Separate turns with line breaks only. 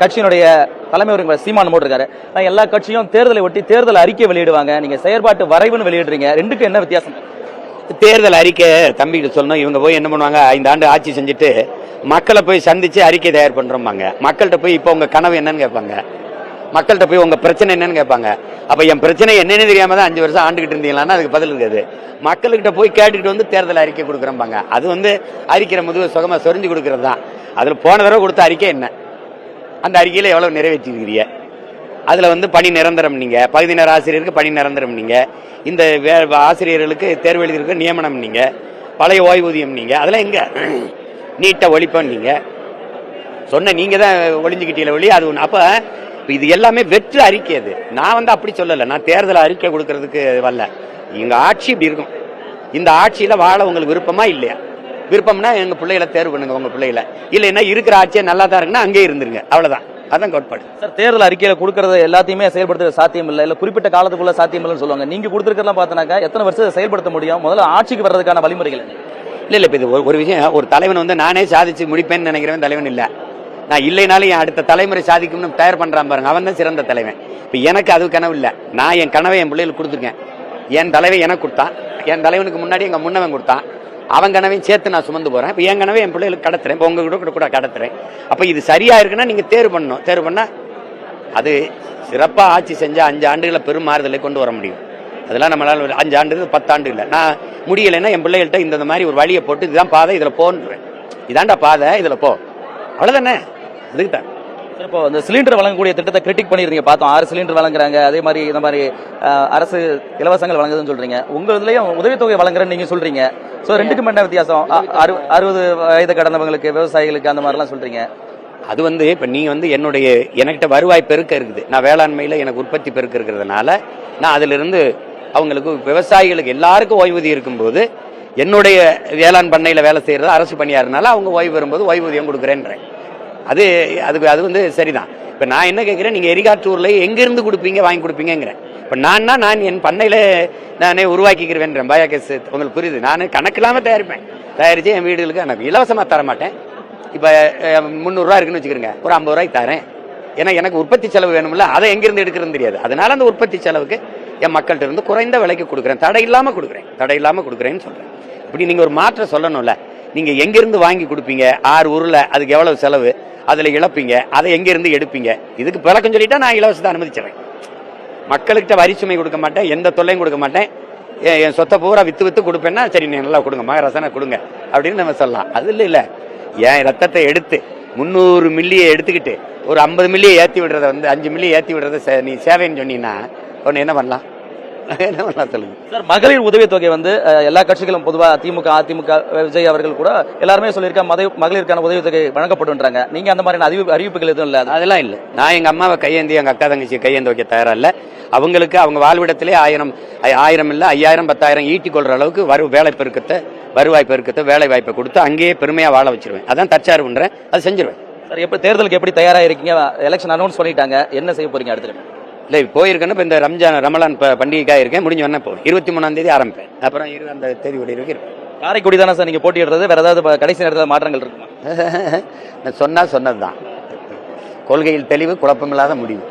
கட்சியினுடைய தலைமை ஒருங்கிணைப்பாளர் சீமான் போட்டிருக்காரு. எல்லா கட்சியும் தேர்தலை ஒட்டி தேர்தல் அறிக்கை வெளியிடுவாங்க, நீங்க செயற்பாட்டு வரைவுன்னு வெளியிடுறீங்க. ரெண்டுக்கும் என்ன வித்தியாசம்?
தேர்தல் அறிக்கை தம்பிக்கிட்ட சொல்லணும். இவங்க போய் என்ன பண்ணுவாங்க, 5 ஆண்டு ஆட்சி செஞ்சுட்டு மக்களை போய் சந்திச்சு அறிக்கை தயார் பண்றோம்பாங்க. மக்கள்கிட்ட போய் இப்போ உங்க கனவு என்னன்னு கேட்பாங்க, மக்கள்கிட்ட போய் உங்க பிரச்சனை என்னன்னு கேட்பாங்க. அப்ப என் பிரச்சனை என்னன்னு தெரியாம தான் 5 வருஷம் ஆண்டுகிட்டு இருந்தீங்களான்னா அதுக்கு பதில் இருக்காது. மக்கள்கிட்ட போய் கேட்டுக்கிட்டு வந்து தேர்தல் அறிக்கை கொடுக்குறோம்பாங்க. அது அறிக்கிற முதுகு சுகமா சொரிஞ்சு கொடுக்கறது தான். அதுல போன தடவை கொடுத்த அறிக்கை என்ன, அந்த அறிக்கையில எவ்வளவு நிறைவேற்றிருக்கிறீங்க, அதுல பணி நிரந்தரம், நீங்க பகுதி நேர ஆசிரியருக்கு பணி நிரந்தரம், நீங்க இந்த ஆசிரியர்களுக்கு தேர்வு எழுதியிருக்க நியமனம், நீங்க பழைய ஓய்வூதியம், நீங்க அதெல்லாம் எங்க நீட்ட ஒழிப்போம் நீங்க சொன்ன, நீங்க தான் ஒளிஞ்சுக்கிட்டீங்கள ஒளி அது ஒண்ணு. அப்ப இது எல்லாமே வெற்று அறிக்கை. அது நான் அப்படி சொல்லல, நான் தேர்தல் அறிக்கை கொடுக்கறதுக்கு வரல. எங்க ஆட்சி இப்படி இருக்கும், இந்த ஆட்சியில வாழ உங்களுக்கு விருப்பமா இல்லையா? விருப்பம்னா எங்க பிள்ளைகளை தேர்வு பண்ணுங்க, உங்க பிள்ளைகளை. இல்லைன்னா இருக்கிற ஆட்சியை நல்லா தான் இருக்குன்னா அங்கேயே இருந்துருங்க, அவ்வளவுதான். அதான் கோட்பாடு.
சார், தேர்தல் அறிக்கையில கொடுக்கறது எல்லாத்தையுமே செயல்படுத்த சாத்தியம் இல்லை, இல்ல குறிப்பிட்ட காலத்துக்குள்ள சாத்தியம் இல்லைன்னு சொல்லுவாங்க. நீங்க கொடுத்துருக்கலாம் பார்த்தனாக்கா எத்தனை வருஷம் செயல்படுத்த முடியும்? முதல்ல ஆட்சிக்கு வர்றதுக்கான வழிமுறைகள்
இல்ல இப்ப இது ஒரு விஷயம். ஒரு தலைவன் நானே சாதிச்சு முடிப்பேன்னு நினைக்கிறவன் தலைவன் இல்ல. நான் இல்லைனாலும் என் அடுத்த தலைமுறை சாதிக்கும்னு தயார் பண்றான் பாருங்க, அவன் தான் சிறந்த தலைவன். இப்ப எனக்கு அது கனவு இல்ல. நான் என் கனவை என் பிள்ளைகளுக்கு கொடுத்துருக்கேன். என் தலைவை எனக்கு கொடுத்தான், என் தலைவனுக்கு முன்னாடி எங்க முன்னவன் கொடுத்தான். அவன் கனவையும் சேர்த்து நான் சுமந்து போறேன். இப்ப என் கனவை என் பிள்ளைகளுக்கு கடத்துறேன், இப்ப உங்க கூட கடத்துறேன். அப்ப இது சரியா இருக்குன்னா நீங்க தேர்வு பண்ணணும். தேர்வு பண்ணா அது சிறப்பா ஆட்சி செஞ்சா 5 ஆண்டுகளை பெரும் மாறுதலை கொண்டு வர முடியும். அதெல்லாம் நம்மளால 5 ஆண்டு 10 ஆண்டு இல்லை. நான் முடியலைன்னா என் பிள்ளைகள்கிட்ட இந்த மாதிரி ஒரு வழியை போட்டு இதுதான் பாதை, இதுல போன்றேன், இதாண்டா பாதை, இதுல போ, அவ்வளவுதானே. அதுக்கு தான்
இப்போ இந்த சிலிண்டர் வழங்கக்கூடிய திட்டத்தை கிரிட்டிக் பண்ணிருக்கீங்க. பார்த்தோம், 6 சிலிண்டர் வழங்குறாங்க, அதே மாதிரி இந்த மாதிரி அரசு இலவசங்கள் வழங்குதுன்னு சொல்றீங்க. உங்க இதுலயும் உதவித்தொகை வழங்குறேன்னு நீங்க சொல்றீங்க. சோ ரெண்டுக்கும் என்ன வித்தியாசம்? 60 வயது கடந்தவங்களுக்கு, விவசாயிகளுக்கு அந்த மாதிரிலாம் சொல்றீங்க.
அது இப்ப நீங்க என்கிட்ட வருவாய் பெருக்க இருக்குது. நான் வேளாண்மையில எனக்கு உற்பத்தி பெருக்க இருக்கிறதுனால நான் அதுல இருந்து அவங்களுக்கு விவசாயிகளுக்கு எல்லாருக்கும் ஓய்வூதியம் இருக்கும்போது என்னுடைய வேளாண் பண்ணையில வேலை செய்யறது அரசு பணியாருனால அவங்க ஓய்வு வரும்போது ஓய்வூதியம் கொடுக்குறேன்றேன். அது சரிதான். இப்ப நான் என்ன கேட்கிறேன், நீங்க எரிகாற்றூர்ல எங்க இருந்து கொடுப்பீங்க, வாங்கி கொடுப்பீங்கிறேன். இப்ப நான் என் பண்ணையில நானே உருவாக்கிக்கிறேன். பயோகேஸ் உங்களுக்கு புரியுது. நான் கணக்கு இல்லாம தயாரிச்சு என் வீடுகளுக்கு எனக்கு இலவசமா தர மாட்டேன். இப்ப 300 ரூபா இருக்குன்னு வச்சுக்கிறேங்க, ஒரு 50 ரூபாய்க்கு தரேன். ஏன்னா எனக்கு உற்பத்தி செலவு வேணும்ல, அதை எங்கிருந்து எடுக்கிறதுன்னு தெரியாது. அதனால அந்த உற்பத்தி செலவுக்கு என் மக்கள்கிட்ட இருந்து குறைந்த விலைக்கு கொடுக்குறேன், தடை இல்லாம கொடுக்குறேன்னு சொல்றேன். இப்படி நீங்க ஒரு மாற்றம் சொல்லணும்ல. நீங்க எங்கிருந்து வாங்கி கொடுப்பீங்க, 6 ஊர்ல அதுக்கு எவ்வளவு செலவு, அதுல இழப்பீங்க, அதை எங்கிருந்து எடுப்பீங்க, இதுக்கு விளக்கம் சொல்லிட்டா நான் இலவசத்தை அனுமதிச்சிடறேன். மக்கள்கிட்ட வரி சுமை கொடுக்க மாட்டேன், எந்த தொல்லையும் கொடுக்க மாட்டேன். என் சொத்தை பூரா வித்து கொடுப்பேன்னா சரி நீ நல்லா கொடுங்க, மகரசனை கொடுங்க அப்படின்னு நம்ம சொல்லலாம். அது இல்ல, என் ரத்தத்தை எடுத்து 300 மில்லியை எடுத்துக்கிட்டு ஒரு 50 மில்லியை ஏற்றி விடுறத 5 மில்லியை ஏற்றி விடுறத நீ சேவைன்னு சொன்னீங்கன்னா ஒன்னு என்ன பண்ணலாம் சொல்லுங்க
சார். மகளிர் உதவித்தொகை எல்லா கட்சிகளும் பொதுவாக திமுக, அதிமுக, விஜய் அவர்கள் கூட எல்லாருமே சொல்லியிருக்காங்க மகளிருக்கான உதவித்தொகை வழங்கப்படுன்றாங்க. நீங்க அந்த மாதிரி அறிவிப்புகள் எதுவும் இல்ல?
அதெல்லாம் இல்ல. நான் எங்க அம்மாவை கையேந்தி எங்க அக்கா தங்கச்சி கையேந்து வைக்க தயாரா இல்ல. அவங்களுக்கு அவங்க வாழ்விடத்திலே 1000 இல்ல 5000 10,000 ஈட்டி கொள்ற அளவுக்கு வருவாய் பெருக்கத்தை வேலை வாய்ப்பை கொடுத்து அங்கேயே பெருமையா வாழ வச்சிருவேன். அதான் தற்சார்பு பண்றேன், அதை செஞ்சிருவேன்.
சார், எப்படி தேர்தலுக்கு எப்படி தயாரா இருக்கீங்க? எலெக்ஷன் அனௌன்ஸ் பண்ணிட்டாங்க, என்ன செய்ய போறீங்க அடுத்து?
இல்லை போயிருக்கேன்னு இப்போ இந்த ரமலான் பண்டிகைக்காக இருக்கேன். முடிஞ்ச உடனே போவேன். 23ஆம் தேதி ஆரம்பிப்பேன். அப்புறம் அந்த தேதி வரைக்கும் இருப்பேன்.
காரைக்குடி தானே சார் நீங்க போட்டியிடுறது? வேற ஏதாவது கடைசி நேரத்தில் மாற்றங்கள் இருக்குமா?
சொன்னதுதான். கொள்கையில் தெளிவு, குழப்பமில்லாத முடிவு.